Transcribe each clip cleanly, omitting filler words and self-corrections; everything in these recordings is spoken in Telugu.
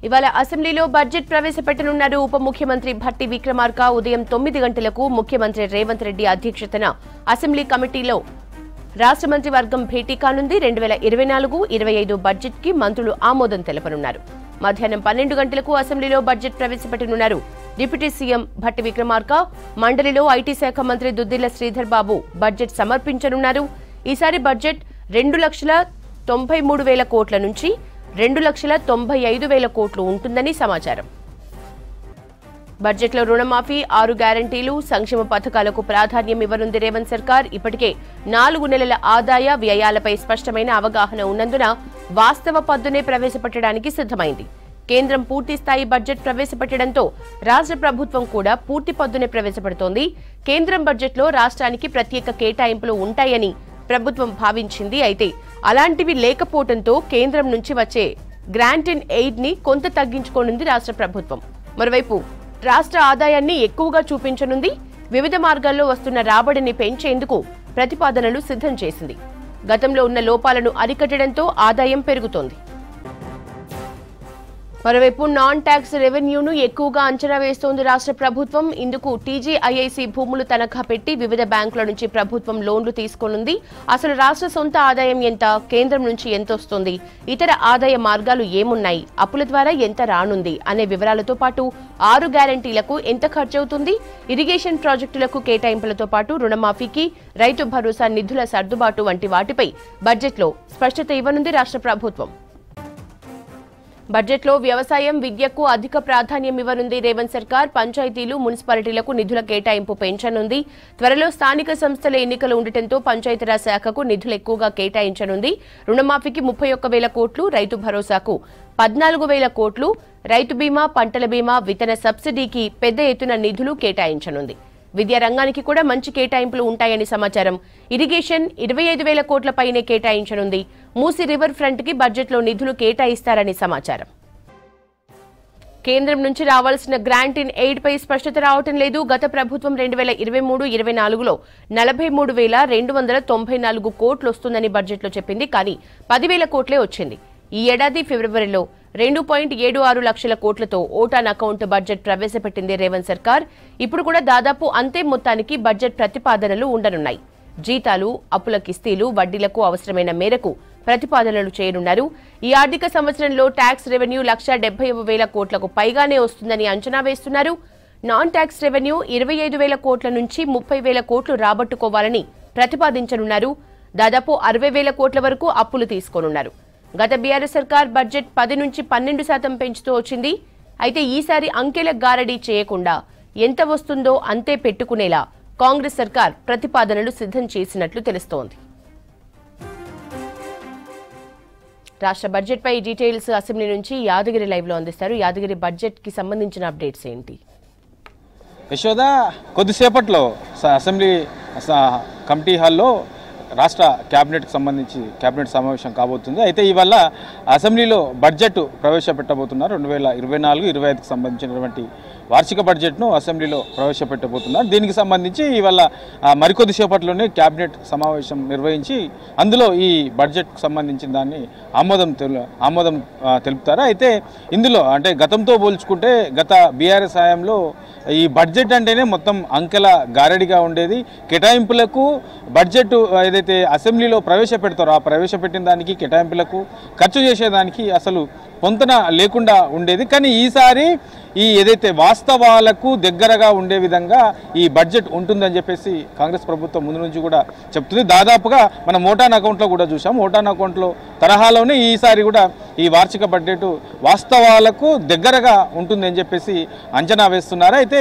ఇవాళ అసెంబ్లీలో బడ్జెట్ ప్రవేశపెట్టనున్నారు ఉప ముఖ్యమంత్రి భట్టి విక్రమార్క. ఉదయం 9 గంటలకు ముఖ్యమంత్రి రేవంత్ రెడ్డి అధ్యక్షతన అసెంబ్లీ కమిటీలో రాష్ట్ర మంత్రి వర్గం భేటీ కానుంది. 2024-25 బడ్జెట్ కి మంత్రులు ఆమోదం తెలపనున్నారు. మధ్యాహ్నం 12 గంటలకు అసెంబ్లీలో బడ్జెట్ ప్రవేశపెట్టనున్నారు డిప్యూటీ సీఎం భట్టి విక్రమార్క. మండలిలో ఐటీ శాఖ మంత్రి దుద్దిళ్ల శ్రీధర్ బాబు బడ్జెట్ సమర్పించనున్నారు. ఈసారి బడ్జెట్ 2,93,000 కోట్ల నుంచి 2,95,000 కోట్లు ఉంటుందని సమాచారం. బడ్జెట్లో రుణమాఫీ, 6 గ్యారంటీలు, సంక్షేమ పథకాలకు ప్రాధాన్యం ఇవ్వనుంది రేవంత్ సర్కార్. ఇప్పటికే 4 నెలల ఆదాయ వ్యయాలపై స్పష్టమైన అవగాహన ఉన్నందున వాస్తవ పద్దునే ప్రవేశపెట్టడానికి సిద్ధమైంది. కేంద్రం పూర్తి స్థాయి బడ్జెట్ ప్రవేశపెట్టడంతో రాష్ట్ర ప్రభుత్వం కూడా పూర్తి పద్దునే ప్రవేశపెడుతోంది. కేంద్రం బడ్జెట్లో రాష్ట్రానికి ప్రత్యేక కేటాయింపులు ఉంటాయని ప్రభుత్వం భావించింది. అయితే అలాంటివి లేకపోవడంతో కేంద్రం నుంచి వచ్చే గ్రాంట్ ఇన్ ఎయిడ్ ని కొంత తగ్గించుకోనుంది రాష్ట్ర ప్రభుత్వం. మరోవైపు రాష్ట్ర ఆదాయాన్ని ఎక్కువగా చూపించనుంది. వివిధ మార్గాల్లో వస్తున్న రాబడిని పెంచేందుకు ప్రతిపాదనలు సిద్ధం చేసింది. గతంలో ఉన్న లోపాలను అరికట్టడంతో ఆదాయం పెరుగుతోంది. మరోవైపు నాన్ ట్యాక్స్ రెవెన్యూను ఎక్కువగా అంచనా వేస్తోంది రాష్ట్ర ప్రభుత్వం. ఇందుకు టీజీఐఐసీ భూములు తనఖా పెట్టి వివిధ బ్యాంకుల నుంచి ప్రభుత్వం లోన్లు తీసుకోనుంది. అసలు రాష్ట్ర సొంత ఆదాయం ఎంత, కేంద్రం నుంచి ఎంత వస్తోంది, ఇతర ఆదాయ మార్గాలు ఏమున్నాయి, అప్పుల ద్వారా ఎంత రానుంది అనే వివరాలతో పాటు 6 గ్యారంటీలకు ఎంత ఖర్చవుతుంది, ఇరిగేషన్ ప్రాజెక్టులకు కేటాయింపులతో పాటు రుణమాఫీకి, రైతు భరోసా నిధుల సర్దుబాటు వంటి వాటిపై బడ్జెట్లో స్పష్టత ఇవ్వనుంది రాష్ట్ర ప్రభుత్వం. బడ్జెట్లో వ్యవసాయం, విద్యకు అధిక ప్రాధాన్యం ఇవ్వనుంది రేవంత్ సర్కార్. పంచాయతీలు, మున్సిపాలిటీలకు నిధుల కేటాయింపు పెంచనుంది. త్వరలో స్థానిక సంస్థల ఎన్నికలు ఉండటంతో పంచాయతీరాజ్ శాఖకు నిధులు ఎక్కువగా కేటాయించనుంది. రుణమాఫీకి 31,000 కోట్లు, రైతు భరోసాకు 14,000 కోట్లు, రైతు బీమా, పంటల బీమా, విత్తన సబ్సిడీకి పెద్ద ఎత్తున నిధులు కేటాయించనుంది. విద్యా రంగానికి కూడా మంచి కేటాయింపులు ఉంటాయని సమాచారం. ఇరిగేషన్ 25,000 కోట్ల పైనే కేటాయించనుంది. మూసీ రివర్ ఫ్రంట్ కి బడ్జెట్లో నిధులు కేటాయిస్తారని సమాచారం. కేంద్రం నుంచి రావాల్సిన గ్రాంట్ ఇన్ ఎయిడ్ పై స్పష్టత రావటం లేదు. గత ప్రభుత్వం 2023-24లో 43,294 కోట్లు వస్తుందని బడ్జెట్లో చెప్పింది. కానీ 10,000 కోట్లే వచ్చింది. ఈ ఏడాది ఫిబ్రవరిలో 2.76 లక్షల కోట్లతో ఓటాన్ అకౌంట్ బడ్జెట్ ప్రవేశపెట్టింది రేవంత్ సర్కార్. ఇప్పుడు కూడా దాదాపు అంతే మొత్తానికి బడ్జెట్ ప్రతిపాదనలు ఉండనున్నాయి. జీతాలు, అప్పుల కిస్తీలు, వడ్డీలకు అవసరమైన మేరకు ప్రతిపాదనలు చేయనున్నారు. ఈ ఆర్థిక సంవత్సరంలో ట్యాక్స్ రెవెన్యూ 1,70,000 కోట్లకు పైగానే వస్తుందని అంచనా వేస్తున్నారు. నాన్ ట్యాక్స్ రెవెన్యూ 25,000 కోట్ల నుంచి 30,000 కోట్లు రాబట్టుకోవాలని ప్రతిపాదించనున్నారు. దాదాపు 60,000 కోట్ల వరకు అప్పులు తీసుకోనున్నారు. గత బీఆర్ఎస్ సర్కార్ బడ్జెట్ 10 నుంచి 12% పెంచుతూ వచ్చింది. అయితే ఈసారి అంకెల గారడీ చేయకుండా ఎంత వస్తుందో అంతే పెట్టుకునేలా కాంగ్రెస్ సర్కార్ ప్రతిపాదనలు సిద్ధం చేసినట్లు తెలుస్తోంది. రాష్ట్ర బడ్జెట్ పై డీటెయిల్స్ అసెంబ్లీ నుంచి యాదగిరి లైవ్ లో అందిస్తారు. యాదగిరి, బడ్జెట్ కి సంబంధించిన అప్డేట్స్ ఏంటి? యశోద, కొద్దిసేపట్లో అసెంబ్లీ కమిటీ హాల్లో రాష్ట్ర క్యాబినెట్కి సంబంధించి క్యాబినెట్ సమావేశం కాబోతుంది. అయితే ఇవాళ అసెంబ్లీలో బడ్జెట్ ప్రవేశపెట్టబోతున్నారు. 2024-25కి సంబంధించినటువంటి వార్షిక బడ్జెట్ను అసెంబ్లీలో ప్రవేశపెట్టబోతున్నారు. దీనికి సంబంధించి ఇవాళ మరికొద్ది సేపట్లోనే క్యాబినెట్ సమావేశం నిర్వహించి అందులో ఈ బడ్జెట్కు సంబంధించిన దాన్ని ఆమోదం తెలుపుతారు. అయితే ఇందులో అంటే గతంతో పోల్చుకుంటే గత బీఆర్ఎస్ హయాంలో ఈ బడ్జెట్ అంటేనే మొత్తం అంకెల గారడిగా ఉండేది. కేటాయింపులకు బడ్జెట్ ఏదైతే అసెంబ్లీలో ప్రవేశపెడతారో ఆ ప్రవేశపెట్టిన దానికి కేటాయింపులకు ఖర్చు చేసేదానికి అసలు పొంతన లేకుండా ఉండేది. కానీ ఈసారి ఈ ఏదైతే వాస్తవాలకు దగ్గరగా ఉండే విధంగా ఈ బడ్జెట్ ఉంటుందని చెప్పేసి కాంగ్రెస్ ప్రభుత్వం ముందు నుంచి కూడా చెప్తుంది. దాదాపుగా మనం ఓటాన్ అకౌంట్లో కూడా చూసాం. ఓటాన్ అకౌంట్లో తరహాలోనే ఈసారి కూడా ఈ వార్షిక బడ్జెట్ వాస్తవాలకు దగ్గరగా ఉంటుందని చెప్పేసి అంచనా వేస్తున్నారు. అయితే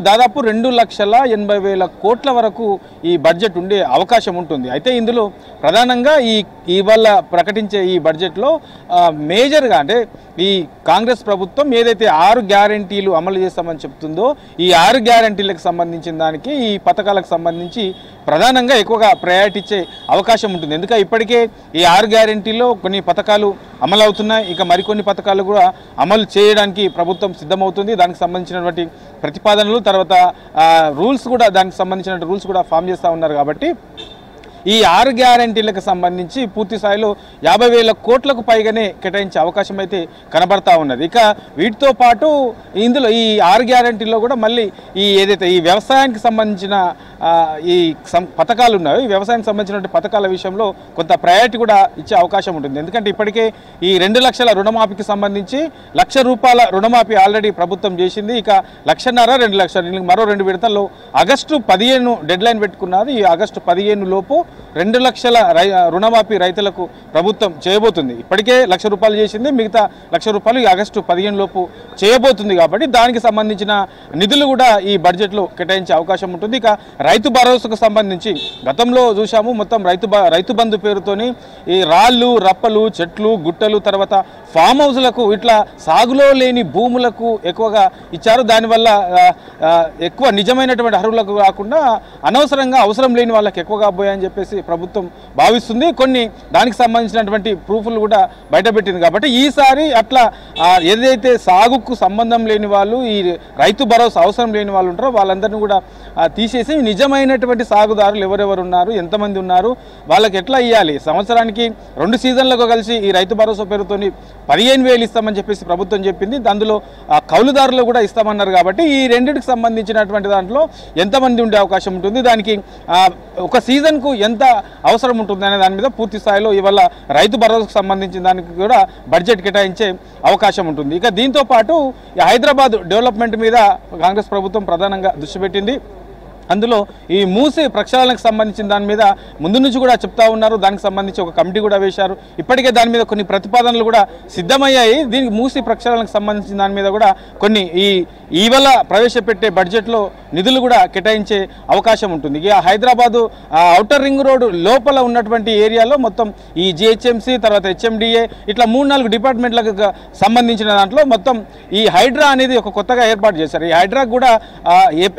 దాదాపు 2,80,000 కోట్ల వరకు ఈ బడ్జెట్ ఉండే అవకాశం ఉంటుంది. అయితే ఇందులో ప్రధానంగా ఇవాళ ప్రకటించే ఈ బడ్జెట్లో మేజర్గా అంటే ఈ కాంగ్రెస్ ప్రభుత్వం ఏదైతే 6 గ్యారంటీలు అమలు చేస్తామని చెప్తుందో ఈ 6 గ్యారంటీలకు సంబంధించిన దానికి ఈ పథకాలకు సంబంధించి ప్రధానంగా ఎక్కువగా ప్రయారిటీ ఇచ్చే అవకాశం ఉంటుంది. ఎందుకంటే ఇప్పటికే ఈ 6 గ్యారంటీలో కొన్ని పథకాలు అమలు అవుతున్నాయి. ఇక మరికొన్ని పథకాలు కూడా అమలు చేయడానికి ప్రభుత్వం సిద్ధమవుతుంది. దానికి సంబంధించినటువంటి ప్రతిపాదనలు తర్వాత రూల్స్ కూడా దానికి సంబంధించిన రూల్స్ కూడా ఫామ్ చేస్తూ ఉన్నారు. కాబట్టి ఈ 6 గ్యారంటీలకు సంబంధించి పూర్తి స్థాయిలో 50,000 కోట్లకు పైగానే కేటాయించే అవకాశం అయితే కనబడతా ఉన్నది. ఇక వీటితో పాటు ఇందులో ఈ 6 గ్యారంటీలో కూడా మళ్ళీ ఈ ఏదైతే ఈ వ్యవసాయానికి సంబంధించిన ఈ పథకాలు ఉన్నాయో ఈ వ్యవసాయానికి సంబంధించిన పథకాల విషయంలో కొంత ప్రయారిటీ కూడా ఇచ్చే అవకాశం ఉంటుంది. ఎందుకంటే ఇప్పటికే ఈ 2 లక్షల రుణమాఫీకి సంబంధించి ₹1,00,000 రుణమాఫీ ఆల్రెడీ ప్రభుత్వం చేసింది. ఇక 1,50,000 2 లక్షలు మరో 2 విడతల్లో ఆగస్టు 15 డెడ్ లైన్ పెట్టుకున్నది. ఈ ఆగస్టు 15 లోపు 2 లక్షల రుణమాఫీ రైతులకు ప్రభుత్వం చేయబోతుంది. ఇప్పటికే ₹1,00,000 చేసింది, మిగతా ₹1,00,000 ఈ ఆగస్టు 15 లోపు చేయబోతుంది. కాబట్టి దానికి సంబంధించిన నిధులు కూడా ఈ బడ్జెట్లో కేటాయించే అవకాశం ఉంటుంది. ఇక రైతు భరోసాకు సంబంధించి గతంలో చూసాము, మొత్తం రైతు బంధు పేరుతోని ఈ రాళ్ళు రప్పలు చెట్లు గుట్టలు తర్వాత ఫామ్ హౌస్లకు ఇట్లా సాగులో లేని భూములకు ఎక్కువగా ఇచ్చారు. దానివల్ల ఎక్కువ నిజమైనటువంటి అర్హులకు కాకుండా అనవసరంగా అవసరం లేని వాళ్ళకి ఎక్కువగా పోయాయని చెప్పేసి ప్రభుత్వం భావిస్తుంది. కొన్ని దానికి సంబంధించినటువంటి ప్రూఫ్లు కూడా బయటపెట్టింది. కాబట్టి ఈసారి అట్లా ఏదైతే సాగుకు సంబంధం లేని వాళ్ళు ఈ రైతు భరోసా అవసరం లేని వాళ్ళు ఉంటారో వాళ్ళందరినీ కూడా తీసేసి నిజమైనటువంటి సాగుదారులు ఎవరెవరు ఉన్నారు, ఎంతమంది ఉన్నారు, వాళ్ళకి ఎట్లా ఇవ్వాలి, సంవత్సరానికి 2 సీజన్లకు కలిసి ఈ రైతు భరోసా పేరుతోని 15,000 ఇస్తామని చెప్పేసి ప్రభుత్వం చెప్పింది. అందులో కౌలుదారులు కూడా ఇస్తామన్నారు. కాబట్టి ఈ రెండింటికి సంబంధించినటువంటి దాంట్లో ఎంతమంది ఉండే అవకాశం ఉంటుంది, దానికి ఒక సీజన్కు ఎంత అవసరం ఉంటుంది అనే దాని మీద పూర్తి స్థాయిలో ఇవాళ రైతు భరోసాకు సంబంధించిన దానికి కూడా బడ్జెట్ కేటాయించే అవకాశం ఉంటుంది. ఇక దీంతో పాటు హైదరాబాద్ డెవలప్మెంట్ మీద కాంగ్రెస్ ప్రభుత్వం ప్రధానంగా దృష్టి పెట్టింది. అందులో ఈ మూసి ప్రక్షాళనకు సంబంధించిన దాని మీద ముందు నుంచి కూడా చెప్తా ఉన్నారు. దానికి సంబంధించి ఒక కమిటీ కూడా వేశారు. ఇప్పటికే దాని మీద కొన్ని ప్రతిపాదనలు కూడా సిద్ధమయ్యాయి. దీనికి మూసి ప్రక్షాళనకు సంబంధించిన దాని మీద కూడా కొన్ని ఇవాళ ప్రవేశపెట్టే బడ్జెట్లో నిధులు కూడా కేటాయించే అవకాశం ఉంటుంది. ఇక హైదరాబాదు ఔటర్ రింగ్ రోడ్డు లోపల ఉన్నటువంటి ఏరియాలో మొత్తం ఈ జిహెచ్ఎంసీ తర్వాత హెచ్ఎండిఏ ఇట్లా 3-4 డిపార్ట్మెంట్లకు సంబంధించిన దాంట్లో మొత్తం ఈ హైడ్రా అనేది ఒక కొత్తగా ఏర్పాటు చేశారు. ఈ హైడ్రా కూడా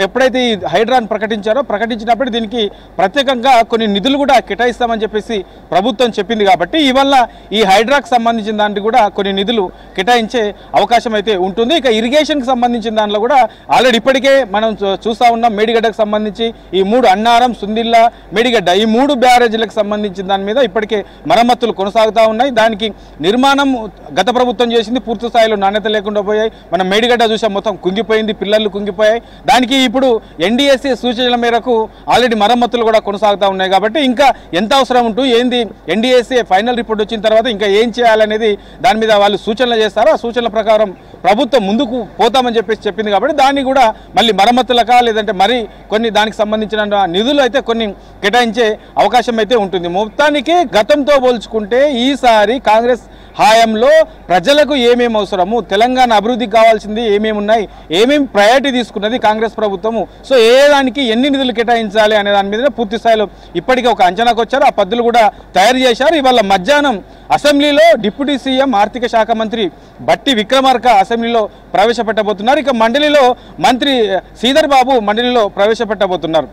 ఎప్పుడైతే ఈ హైడ్రాను ప్రకటించినప్పుడు దీనికి ప్రత్యేకంగా కొన్ని నిధులు కూడా కేటాయిస్తామని చెప్పేసి ప్రభుత్వం చెప్పింది. కాబట్టి ఇవల్ల ఈ హైడ్రాకు సంబంధించిన దానికి కూడా కొన్ని నిధులు కేటాయించే అవకాశం అయితే ఉంటుంది. ఇక ఇరిగేషన్కి సంబంధించిన దాంట్లో కూడా ఆల్రెడీ ఇప్పటికే మనం చూస్తూ ఉన్నాం. మేడిగడ్డకు సంబంధించి ఈ 3 అన్నారం సుందిల్లా మేడిగడ్డ ఈ 3 బ్యారేజీలకు సంబంధించిన దాని మీద ఇప్పటికే మరమ్మతులు కొనసాగుతూ ఉన్నాయి. దానికి నిర్మాణం గత ప్రభుత్వం చేసింది, పూర్తి స్థాయిలో నాణ్యత లేకుండా పోయాయి. మనం మేడిగడ్డ చూసాం, మొత్తం కుంగిపోయింది, పిల్లలు కుంగిపోయాయి. దానికి ఇప్పుడు ఎన్డీఎస్ఏ సూచనల మేరకు ఆల్రెడీ మరమ్మతులు కూడా కొనసాగుతూ ఉన్నాయి. కాబట్టి ఇంకా ఎంత అవసరం ఉంటూ ఏంది ఎన్డీఎస్ఏ ఫైనల్ రిపోర్ట్ వచ్చిన తర్వాత ఇంకా ఏం చేయాలనేది దాని మీద వాళ్ళు సూచనలు చేస్తారు. ఆ సూచనల ప్రకారం ప్రభుత్వం ముందుకు పోతామని చెప్పేసి చెప్పింది. కాబట్టి దాన్ని కూడా మళ్ళీ మరమ్మతులకా లేదంటే మరి కొన్ని దానికి సంబంధించిన నిధులు అయితే కొన్ని కేటాయించే అవకాశం అయితే ఉంటుంది. మొత్తానికి గతంతో పోల్చుకుంటే ఈసారి కాంగ్రెస్ హాయంలో ప్రజలకు ఏమేమి అవసరము, తెలంగాణ అభివృద్ధికి కావాల్సింది ఏమేమి ఉన్నాయి, ఏమేమి ప్రయారిటీ తీసుకున్నది కాంగ్రెస్ ప్రభుత్వము, సో ఏ దానికి ఎన్ని నిధులు కేటాయించాలి అనే దాని మీద పూర్తి స్థాయిలో ఇప్పటికే ఒక అంచనాకు వచ్చారు. ఆ పద్ధతులు కూడా తయారు చేశారు. ఇవాళ మధ్యాహ్నం అసెంబ్లీలో డిప్యూటీ సీఎం ఆర్థిక శాఖ మంత్రి బట్టి విక్రమార్క అసెంబ్లీలో ప్రవేశపెట్టబోతున్నారు. ఇక మండలిలో మంత్రి శ్రీధర్ బాబు మండలిలో ప్రవేశపెట్టబోతున్నారు.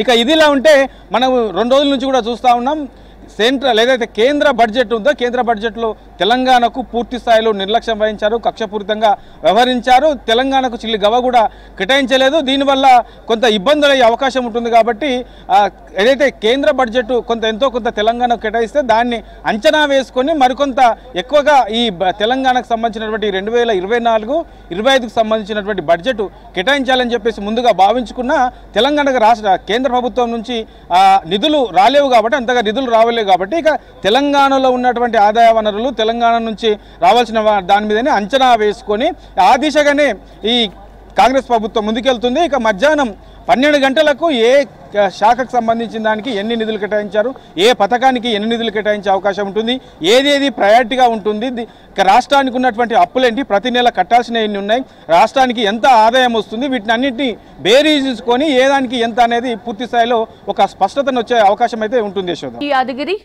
ఇక ఇదిలా ఉంటే మనం 2 రోజుల నుంచి కూడా చూస్తూ ఉన్నాం. సెంట్రల్ ఏదైతే కేంద్ర బడ్జెట్ ఉందో కేంద్ర బడ్జెట్లో తెలంగాణకు పూర్తి స్థాయిలో నిర్లక్ష్యం వహించారు, కక్షపూరితంగా వ్యవహరించారు. తెలంగాణకు చిల్లి గవ కూడా కేటాయించలేదు. దీనివల్ల కొంత ఇబ్బందులు అయ్యే అవకాశం ఉంటుంది. కాబట్టి ఏదైతే కేంద్ర బడ్జెట్ ఎంతో కొంత తెలంగాణకు కేటాయిస్తే దాన్ని అంచనా వేసుకొని మరికొంత ఎక్కువగా ఈ తెలంగాణకు సంబంధించినటువంటి 2024-25కు సంబంధించినటువంటి బడ్జెట్ కేటాయించాలని చెప్పేసి ముందుగా భావించుకున్న తెలంగాణకు కేంద్ర ప్రభుత్వం నుంచి నిధులు రాలేవు. కాబట్టి అంతగా నిధులు రావలేవు. కాబట్టి ఇక తెలంగాణలో ఉన్నటువంటి ఆదాయ వనరులు తెలంగాణ నుంచి రావాల్సిన దాని మీదనే అంచనా వేసుకొని ఆ దిశగానే ఈ కాంగ్రెస్ ప్రభుత్వం ముందుకెళ్తుంది. ఇక మధ్యాహ్నం 12 గంటలకు ఏ శాఖకు సంబంధించిన దానికి ఎన్ని నిధులు కేటాయించారు, ఏ పథకానికి ఎన్ని నిధులు కేటాయించే అవకాశం ఉంటుంది, ఏదేది ప్రయారిటీగా ఉంటుంది, రాష్ట్రానికి ఉన్నటువంటి అప్పులేంటి, ప్రతి నెల కట్టాల్సిన ఎన్ని ఉన్నాయి, రాష్ట్రానికి ఎంత ఆదాయం వస్తుంది, వీటిని అన్నింటినీ బేరీజుకొని ఏ దానికి ఎంత అనేది పూర్తి స్థాయిలో ఒక స్పష్టతను వచ్చే అవకాశం అయితే ఉంటుంది. యశోద. యాదగిరి